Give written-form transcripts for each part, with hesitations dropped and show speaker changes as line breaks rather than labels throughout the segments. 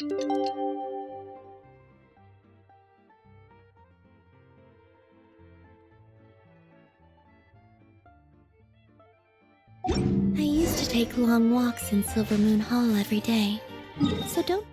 I used to take long walks in Silver Moon Hall every day, so don't...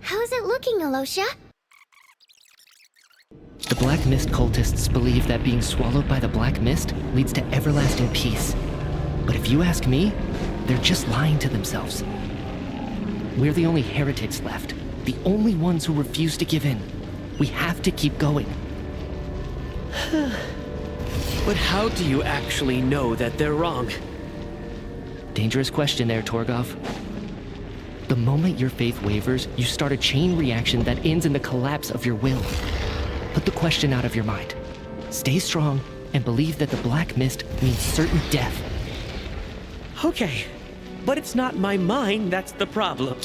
How's it looking, Alosia?
The Black Mist cultists believe that being swallowed by the Black Mist leads to everlasting peace. But if you ask me, they're just lying to themselves. We're the only heretics left, the only ones who refuse to give in. We have to keep going.
But how do you actually know that they're wrong?
Dangerous question there, Torgoff. The moment your faith wavers, you start a chain reaction that ends in the collapse of your will. Put the question out of your mind. Stay strong and believe that the Black Mist means certain death.
Okay, but it's not my mind that's the problem.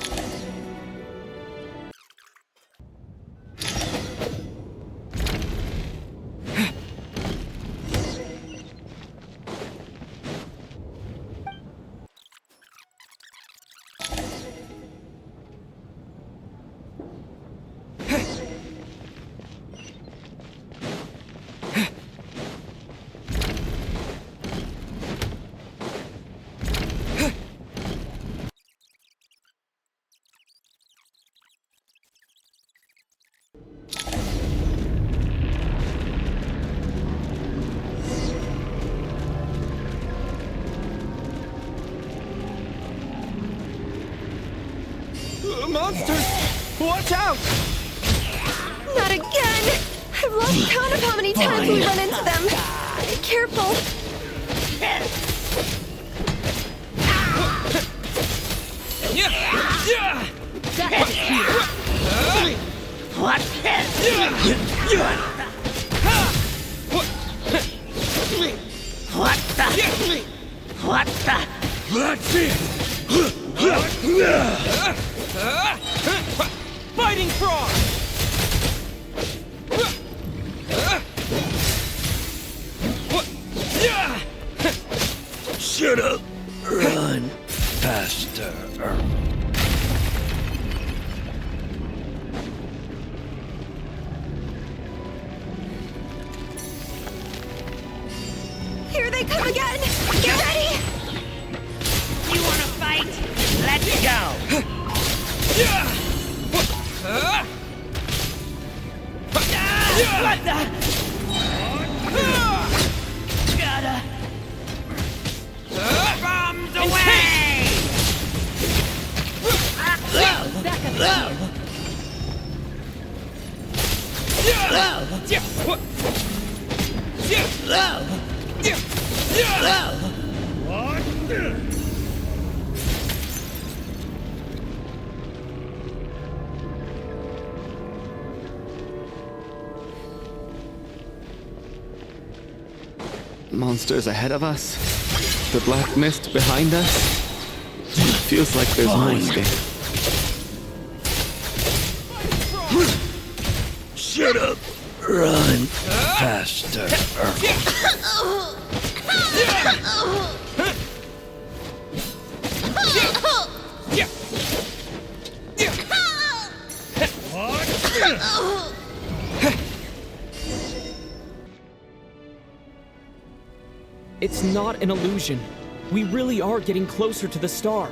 Monsters! Watch out!
Not again! I've lost count of how many times we run into them. Be careful.
What? What the? What the? That's it!
Fighting frog!
Shut up! Run faster.
Here they come again! Get ready!
You wanna fight? Let's go!
What the?
Gotta... Bombs away!
Monsters ahead of us. The black mist behind us. Feels like there's no escape.
Shut up! Run faster.
It's not an illusion. We really are getting closer to the star.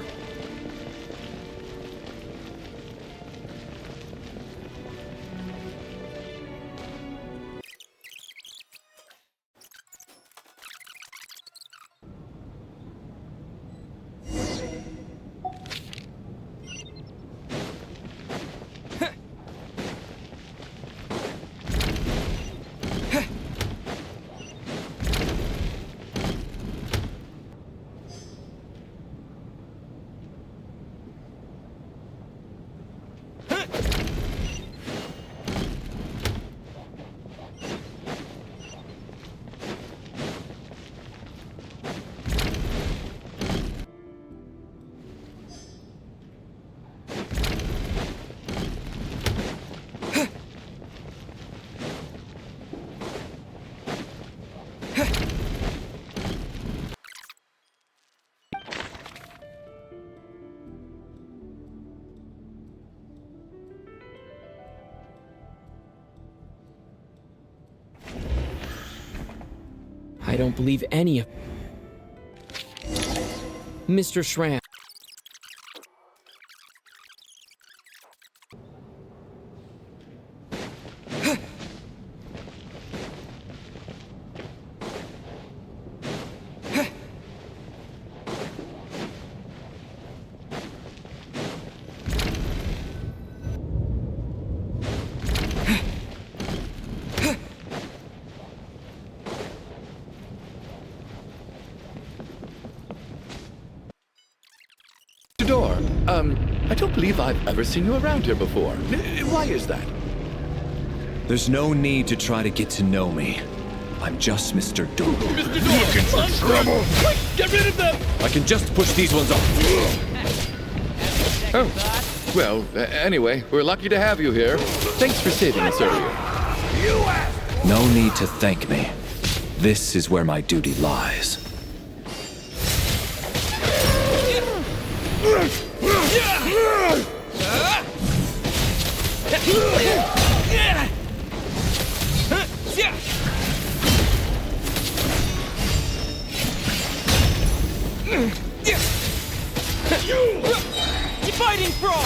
I don't believe any of... Mr. Shram.
I don't believe I've ever seen you around here before. Why is that?
There's no need to try to get to know me. I'm just Mr. Door.
Mr. Door! Looking for trouble! Quick, get rid of them!
I can just push these ones off.
Oh, well, anyway, we're lucky to have you here. Thanks for saving us earlier.
No need to thank me. This is where my duty lies.
Fighting frog!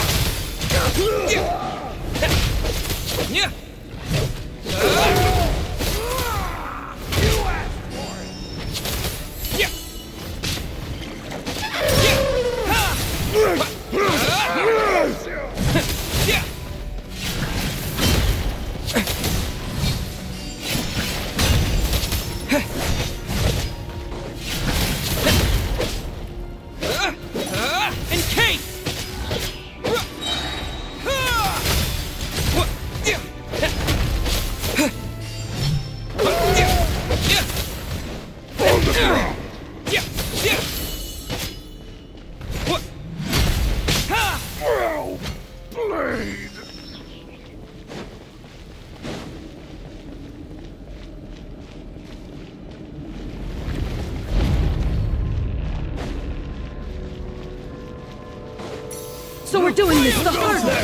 So we're doing this the hard way.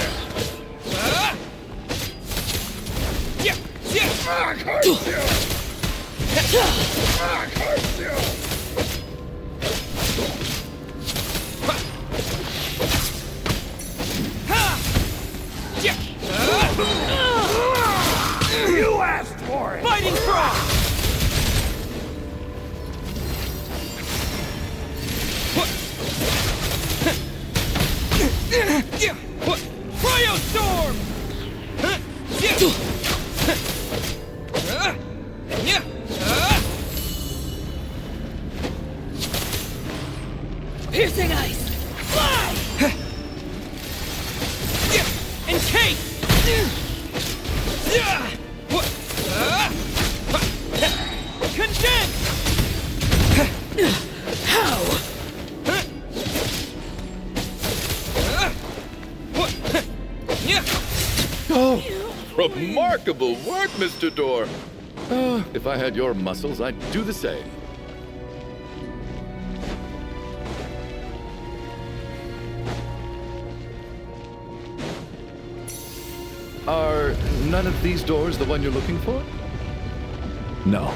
You asked for it!
Fighting Frost! Cryostorm!
Piercing ice!
Fly! Encase! Condense!
How?
Oh, remarkable work, Mr. Door. If I had your muscles, I'd do the same. Are none of these doors the one you're looking for?
No.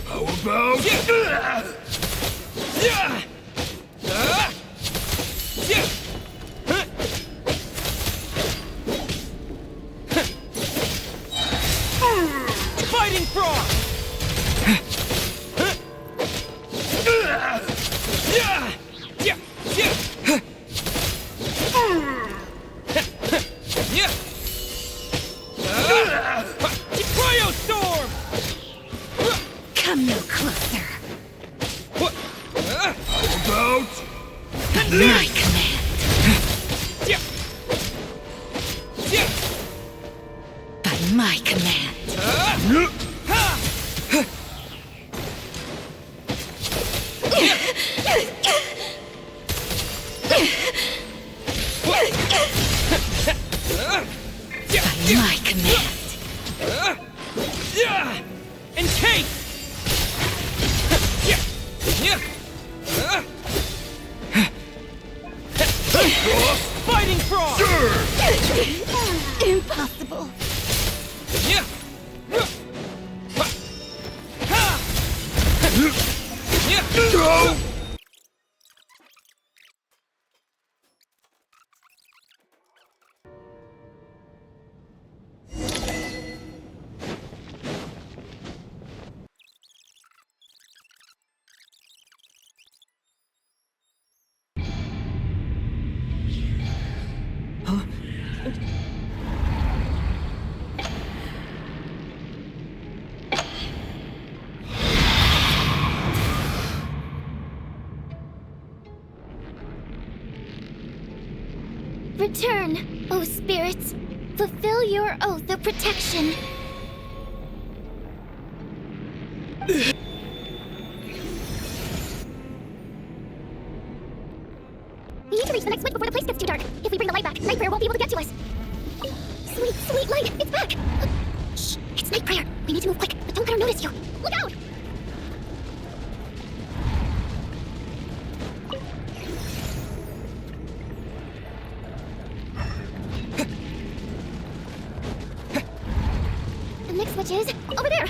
How about...
Fighting Frost! Cryostorm!
Come no closer.
How about...
My command. By my command. By my command.
Encase! Fighting Frost!
Impossible.
Go!
Return, O spirits. Fulfill your oath of protection. We need to reach the next switch before the place gets too dark. If we bring the light back, Nightprayer won't be able to get to us. Sweet, sweet light, it's back! Shh, it's Nightprayer. We need to move quick, but don't let her notice you. Look out! The next switch is over there.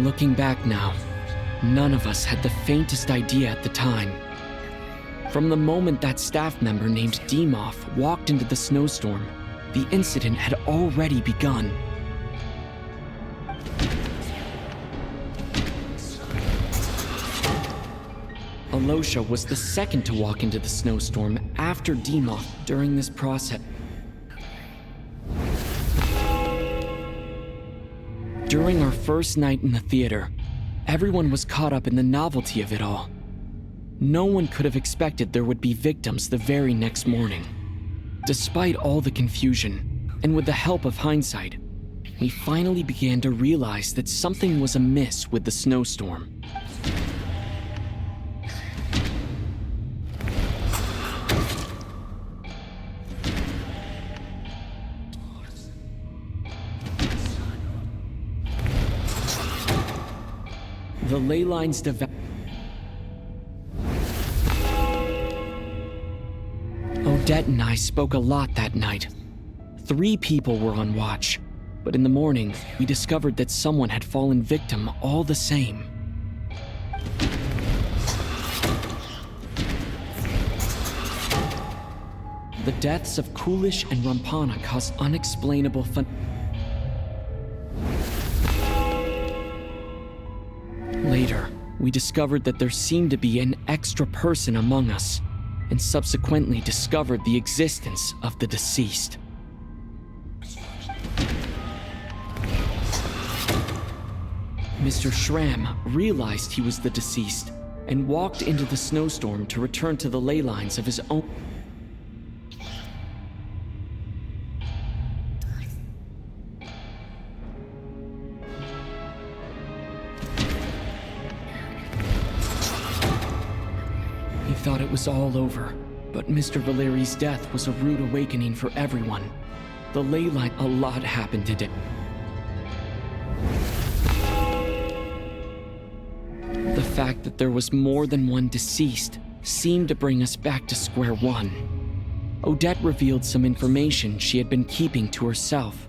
Looking back now, none of us had the faintest idea at the time. From the moment that staff member named Demoff walked into the snowstorm, the incident had already begun. Alosha was the second to walk into the snowstorm after Demoff during this process. During our first night in the theater, everyone was caught up in the novelty of it all. No one could have expected there would be victims the very next morning. Despite all the confusion, and with the help of hindsight, we finally began to realize that something was amiss with the snowstorm. The ley lines Odette and I spoke a lot that night. 3 people were on watch, but in the morning, we discovered that someone had fallen victim all the same. The deaths of Kulish and Rampana caused unexplainable Later, we discovered that there seemed to be an extra person among us, and subsequently discovered the existence of the deceased. Mr. Schramm realized he was the deceased and walked into the snowstorm to return to the ley lines of his own. He thought it was all over, but Mr. Valeri's death was a rude awakening for everyone. The ley line, a lot happened today. The fact that there was more than one deceased seemed to bring us back to square one. Odette revealed some information she had been keeping to herself.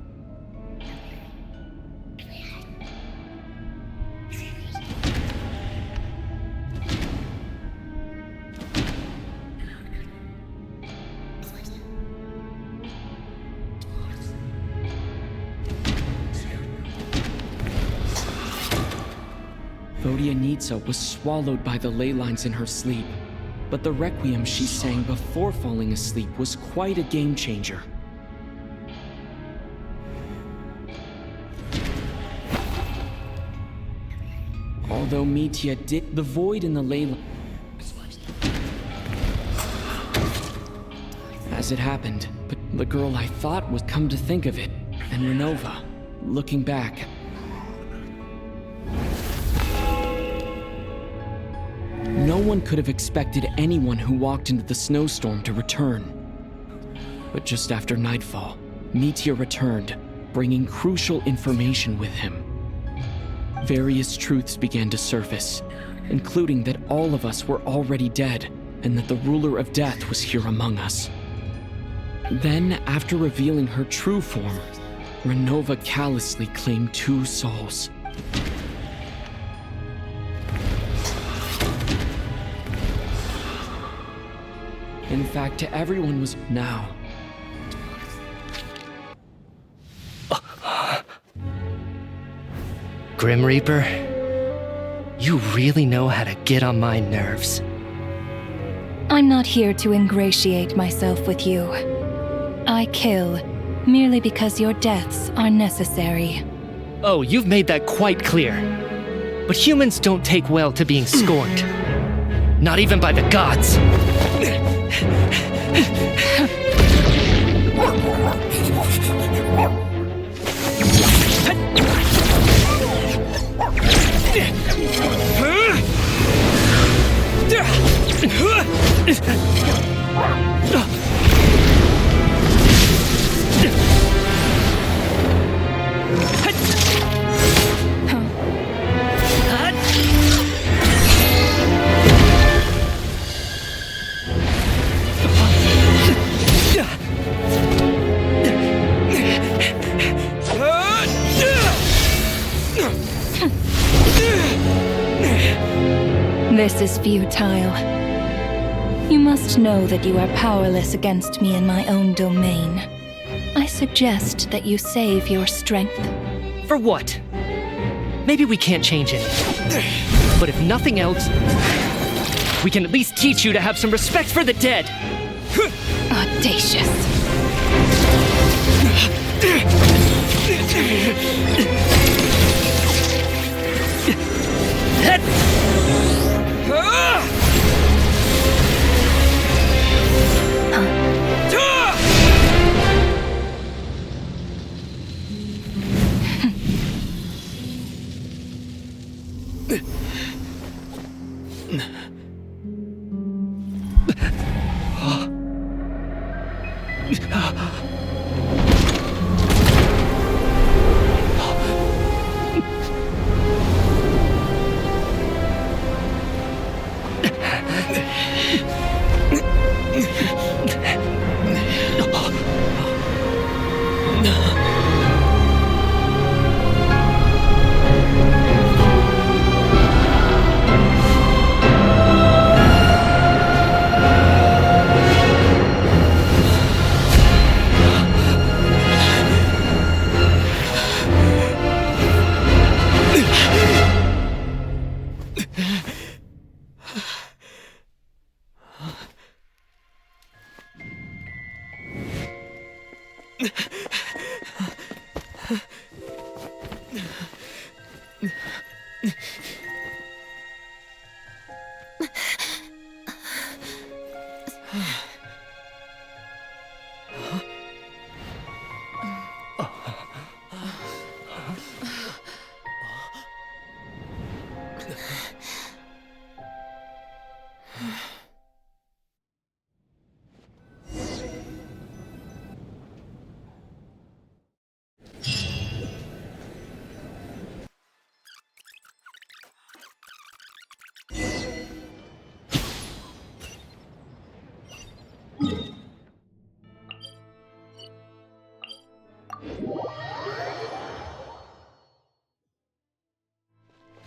Vodyanitsa was swallowed by the ley lines in her sleep, but the requiem she sang before falling asleep was quite a game changer. Although Mitya did, the void in the ley lines. As it happened, but the girl I thought was, come to think of it, and Renova, looking back. No one could have expected anyone who walked into the snowstorm to return. But just after nightfall, Mitya returned, bringing crucial information with him. Various truths began to surface, including that all of us were already dead, and that the ruler of death was here among us. Then, after revealing her true form, Renova callously claimed 2 souls. In fact, to everyone was now.
Grim Reaper, you really know how to get on my nerves.
I'm not here to ingratiate myself with you. I kill merely because your deaths are necessary.
Oh, you've made that quite clear. But humans don't take well to being scorned. Not even by the gods.
futile. You must know that you are powerless against me in my own domain. I suggest that you save your strength.
For what? Maybe we can't change it. But if nothing else, we can at least teach you to have some respect for the dead.
Audacious.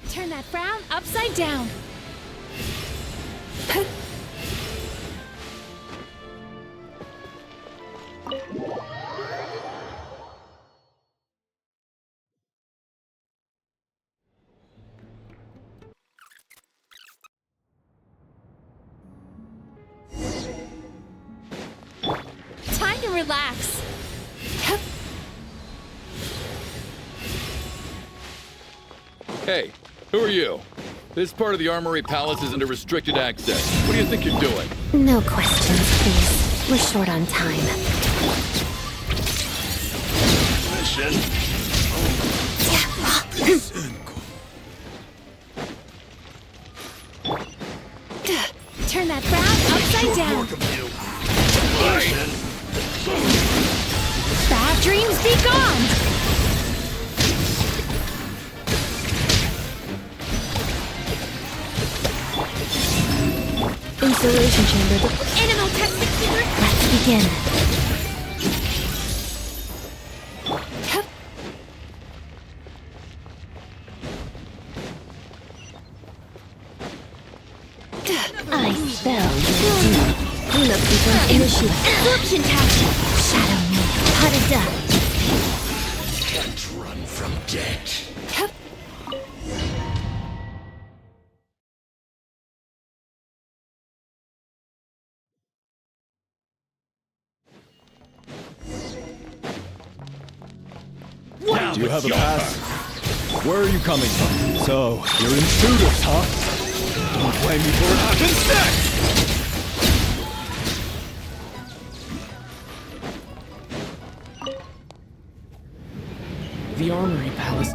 Turn that frown upside down. Time to relax.
Hey, who are you? This part of the Armory Palace isn't a restricted access. What do you think you're doing?
No questions, please. We're short on time.
Mission.
Turn that frown upside down. Bad dreams be gone!
Installation chamber.
Animal testing here!
Let's begin. I spell you. Cleanup sequence initiate.
Absorption tactic!
Shadow me. Harada.
Can't run from death.
Do you have a pass? Where are you coming from? So, you're intruders, huh? Don't blame me for what happens next!
The Armory Palace.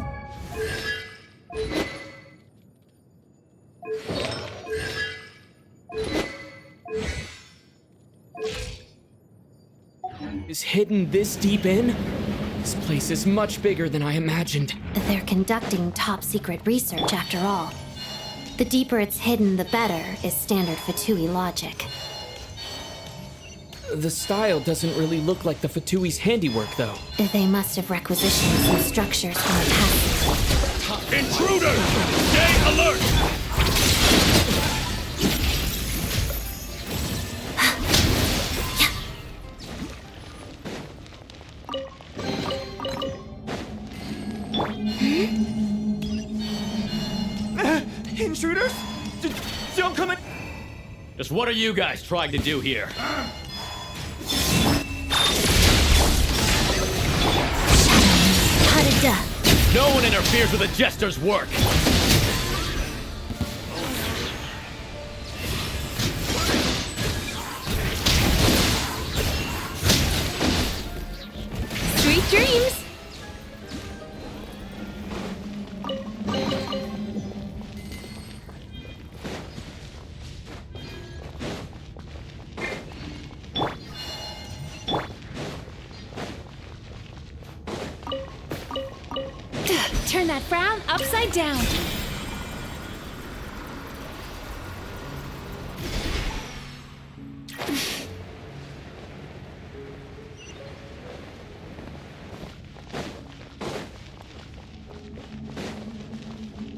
Is hidden this deep in? This place is much bigger than I imagined.
They're conducting top-secret research, after all. The deeper it's hidden, the better, is standard Fatui logic.
The style doesn't really look like the Fatui's handiwork, though.
They must have requisitioned some structures from the past.
Intruders! Stay alert!
Intruders? Don't come in!
Just what are you guys trying to do here?
Potted death.
No one interferes with a jester's work!
Sweet dreams!
Turn that frown upside down.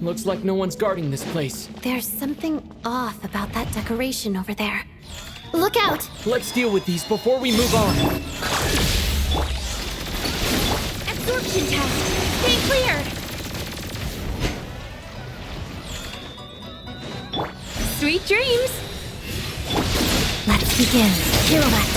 Looks like no one's guarding this place.
There's something off about that decoration over there. Look out!
Let's deal with these before we move on.
Absorption test! Stay clear! Sweet dreams!
Let's begin. Pirouette.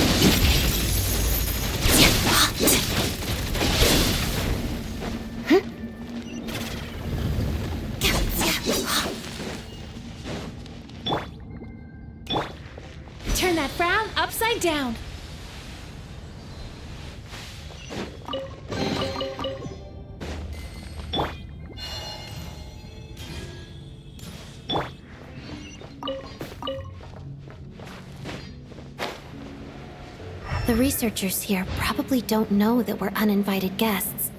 Turn that frown upside down.
The researchers here probably don't know that we're uninvited guests.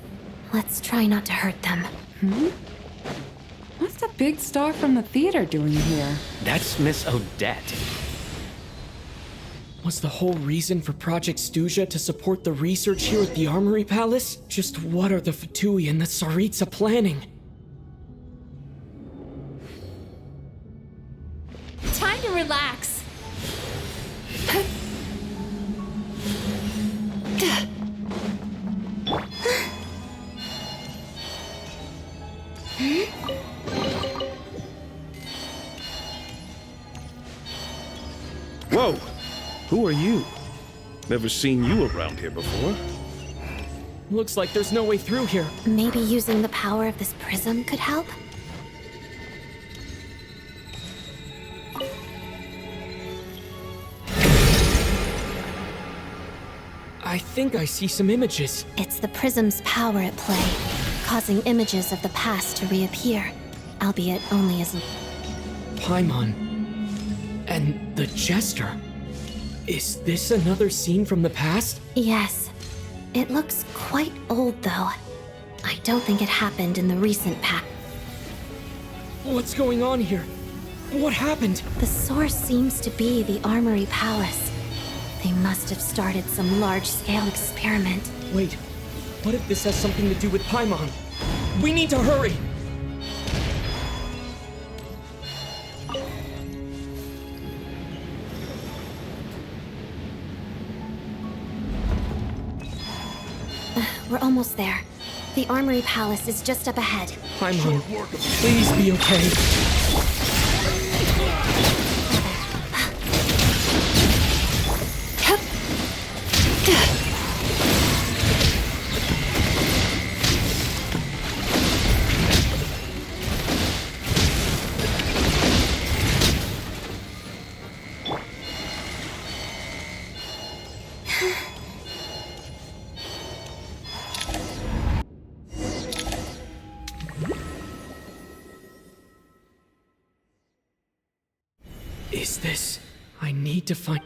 Let's try not to hurt them.
What's the big star from the theater doing here?
That's Miss Odette.
Was the whole reason for Project Stuja to support the research here at the Armory Palace? Just what are the Fatui and the Tsaritsa planning?
Time to relax.
Whoa! Who are you? Never seen you around here before.
Looks like there's no way through here.
Maybe using the power of this prism could help?
I think I see some images.
It's the prism's power at play, causing images of the past to reappear, albeit only as...
Paimon. And the Jester. Is this another scene from the past?
Yes. It looks quite old, though. I don't think it happened in the recent past.
What's going on here? What happened?
The source seems to be the Armory Palace. They must have started some large-scale experiment.
Wait, what if this has something to do with Paimon? We need to hurry!
We're almost there. The Armory Palace is just up ahead.
Paimon, please be okay. Is this... I need to find...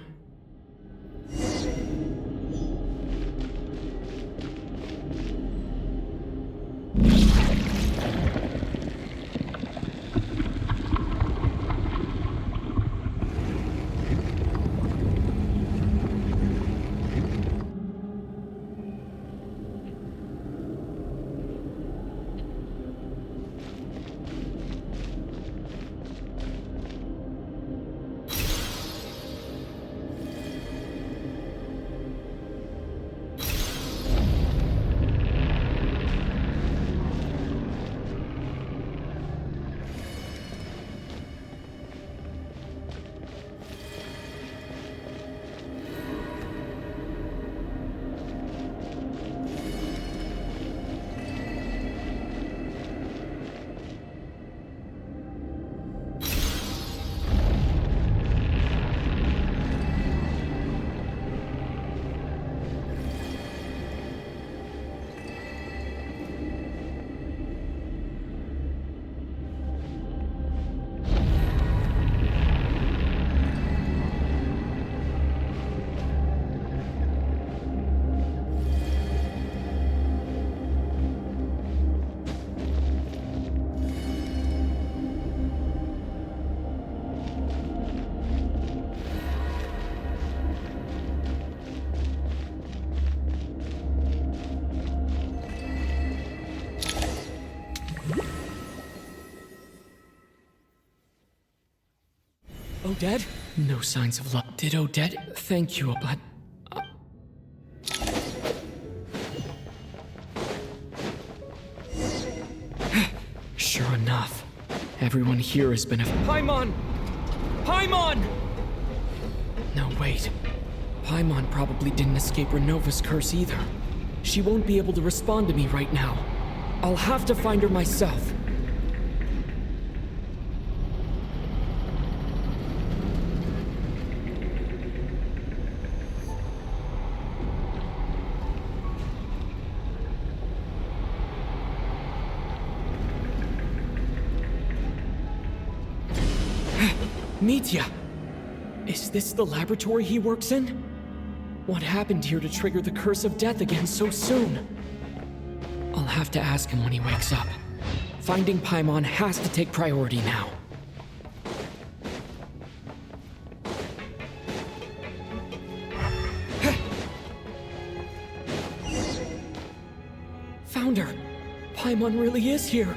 Ditto dead? No signs of luck. Ditto dead? Thank you, but... Sure enough, everyone here has been Paimon! Paimon! No, wait. Paimon probably didn't escape Renova's curse either. She won't be able to respond to me right now. I'll have to find her myself. Mitya! Is this the laboratory he works in? What happened here to trigger the curse of death again so soon? I'll have to ask him when he wakes up. Finding Paimon has to take priority now. Found her! Paimon really is here!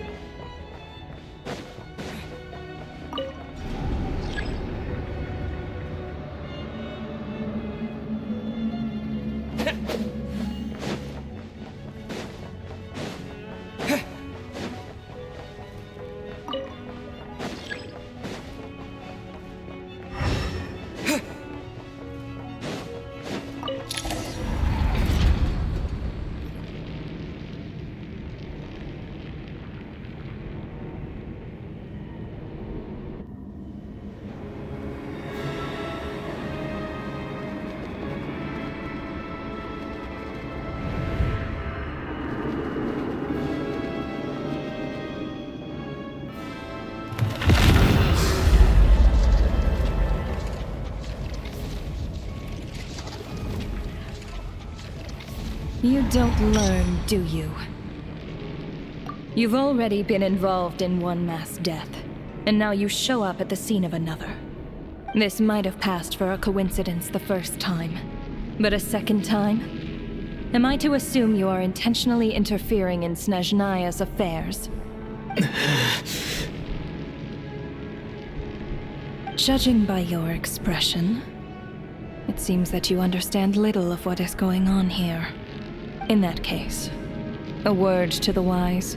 You don't learn, do you? You've already been involved in one mass death, and now you show up at the scene of another. This might have passed for a coincidence the first time, but a second time? Am I to assume you are intentionally interfering in Snezhnaya's affairs? Judging by your expression, it seems that you understand little of what is going on here. In that case, a word to the wise.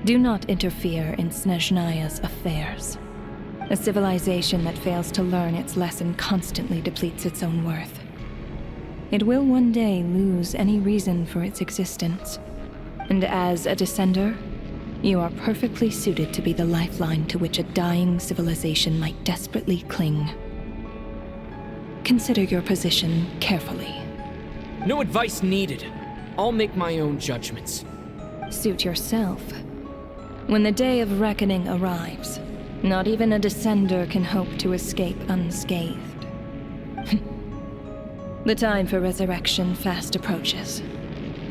Do not interfere in Snezhnaya's affairs. A civilization that fails to learn its lesson constantly depletes its own worth. It will one day lose any reason for its existence. And as a descender, you are perfectly suited to be the lifeline to which a dying civilization might desperately cling. Consider your position carefully.
No advice needed. I'll make my own judgments.
Suit yourself. When the day of reckoning arrives, not even a descender can hope to escape unscathed. The time for resurrection fast approaches.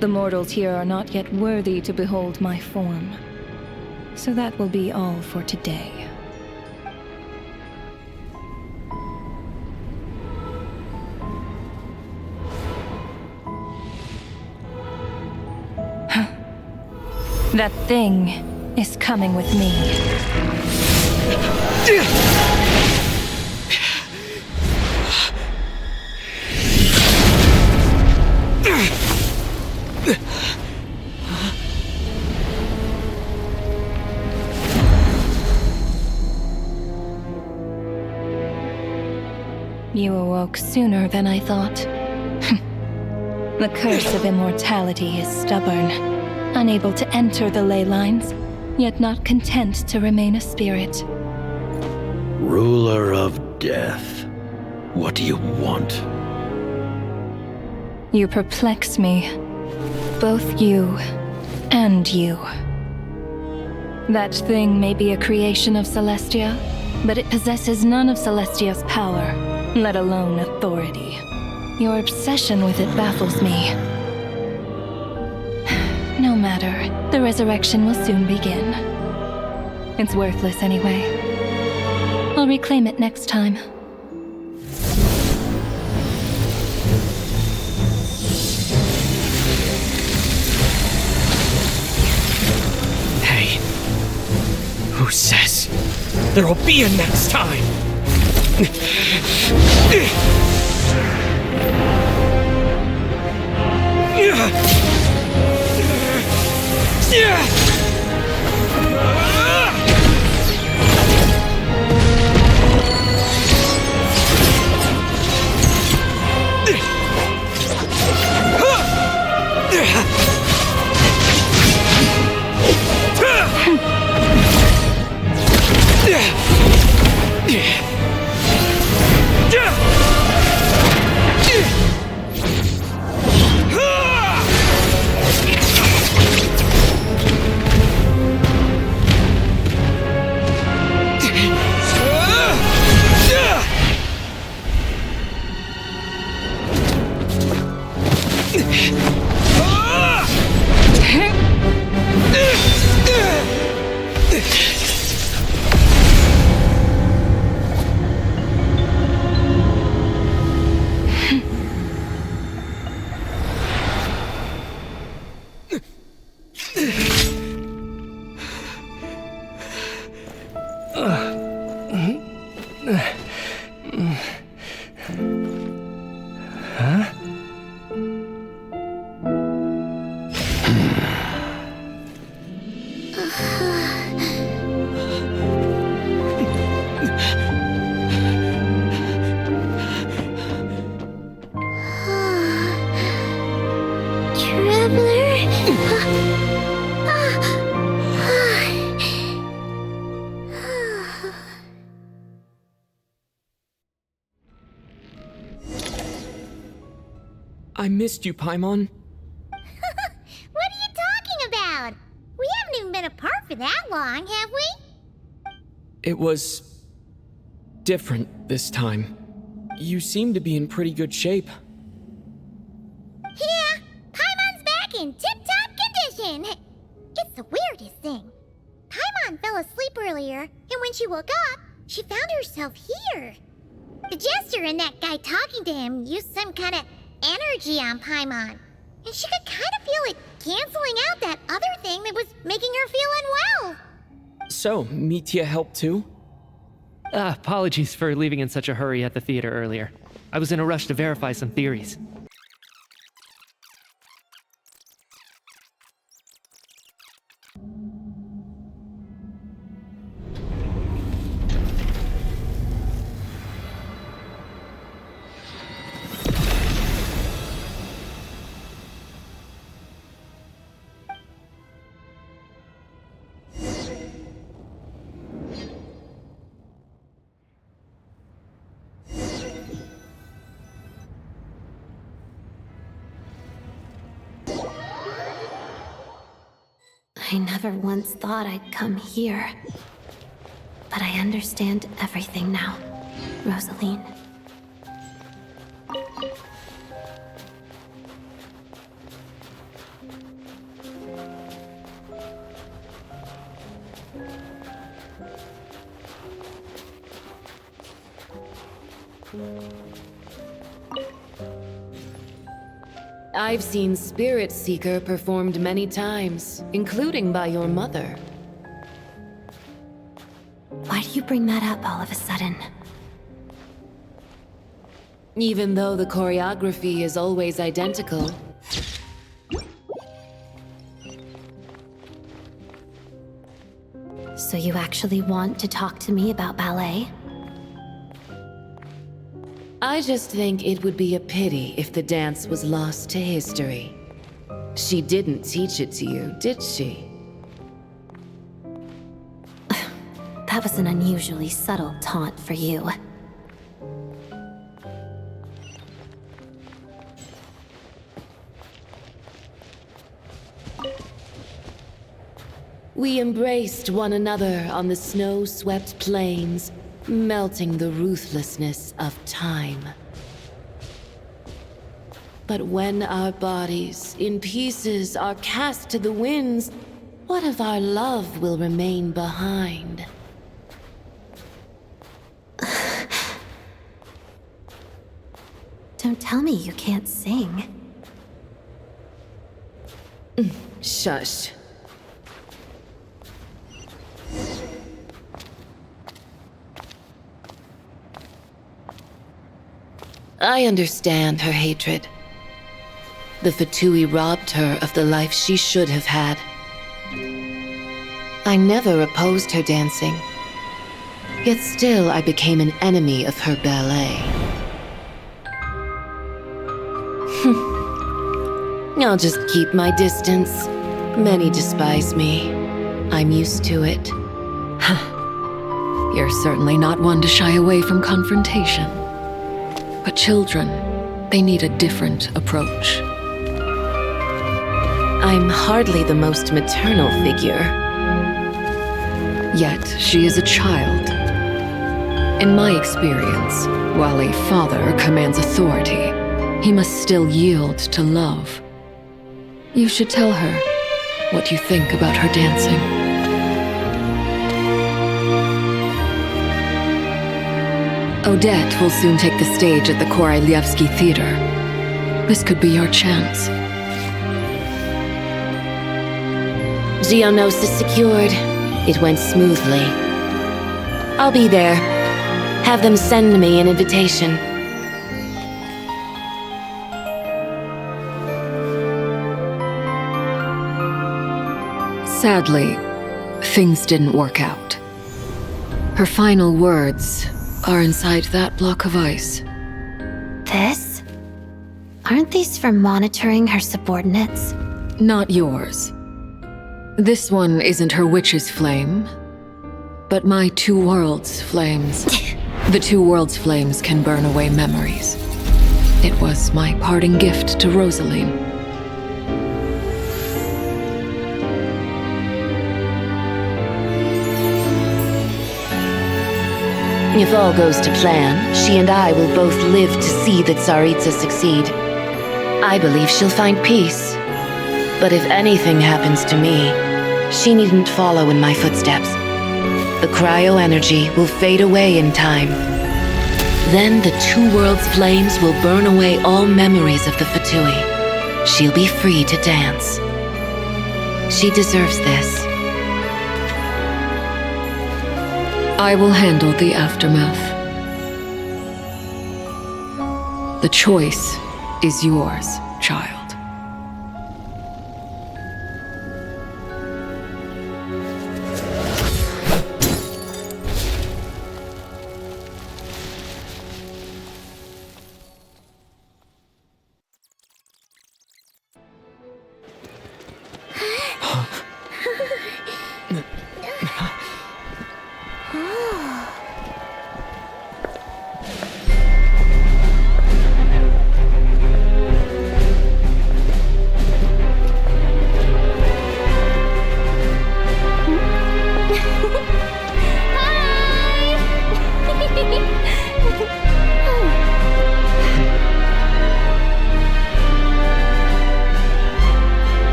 The mortals here are not yet worthy to behold my form. So that will be all for today. That thing is coming with me. You awoke sooner than I thought. The curse of immortality is stubborn, unable to enter the ley lines, yet not content to remain a spirit.
Ruler of death, what do you want?
You perplex me. Both you and you. That thing may be a creation of Celestia, but it possesses none of Celestia's power, let alone authority. Your obsession with it baffles me. No matter, the resurrection will soon begin. It's worthless anyway. I'll reclaim it next time.
Hey, who says there will be a next time? I missed you, Paimon.
What are you talking about? We haven't even been apart for that long, have we?
It was different this time. You seem to be in pretty good shape.
Yeah, Paimon's back in tip-top condition. It's the weirdest thing. Paimon fell asleep earlier, and when she woke up, she found herself here. The Jester and that guy talking to him used some kind of energy on Paimon, and she could kind of feel it canceling out that other thing that was making her feel unwell.
So, Mitya helped too?
Apologies for leaving in such a hurry at the theater earlier. I was in a rush to verify some theories.
I never once thought I'd come here. But I understand everything now, Rosalyne.
I've seen Spirit Seeker performed many times, including by your mother.
Why do you bring that up all of a sudden?
Even though the choreography is always identical.
So you actually want to talk to me about ballet?
I just think it would be a pity if the dance was lost to history. She didn't teach it to you, did she?
That was an unusually subtle taunt for you.
We embraced one another on the snow-swept plains, melting the ruthlessness of time. But when our bodies, in pieces, are cast to the winds, what of our love will remain behind?
Don't tell me you can't sing.
Shush. I understand her hatred. The Fatui robbed her of the life she should have had. I never opposed her dancing. Yet still I became an enemy of her ballet. I'll just keep my distance. Many despise me. I'm used to it.
You're certainly not one to shy away from confrontation. But children, they need a different approach.
I'm hardly the most maternal figure.
Yet she is a child. In my experience, while a father commands authority, he must still yield to love. You should tell her what you think about her dancing. Odette will soon take the stage at the Korolyevsky Theater. This could be your chance.
Geonosis secured. It went smoothly. I'll be there. Have them send me an invitation.
Sadly, things didn't work out. Her final words are inside that block of ice.
This? Aren't these for monitoring her subordinates?
Not yours. This one isn't her witch's flame, but my two worlds' flames. The two worlds' flames can burn away memories. It was my parting gift to Rosalyne.
If all goes to plan, she and I will both live to see the Tsaritsa succeed. I believe she'll find peace. But if anything happens to me, she needn't follow in my footsteps. The cryo-energy will fade away in time. Then the two worlds' flames will burn away all memories of the Fatui. She'll be free to dance. She deserves this.
I will handle the aftermath. The choice is yours, child.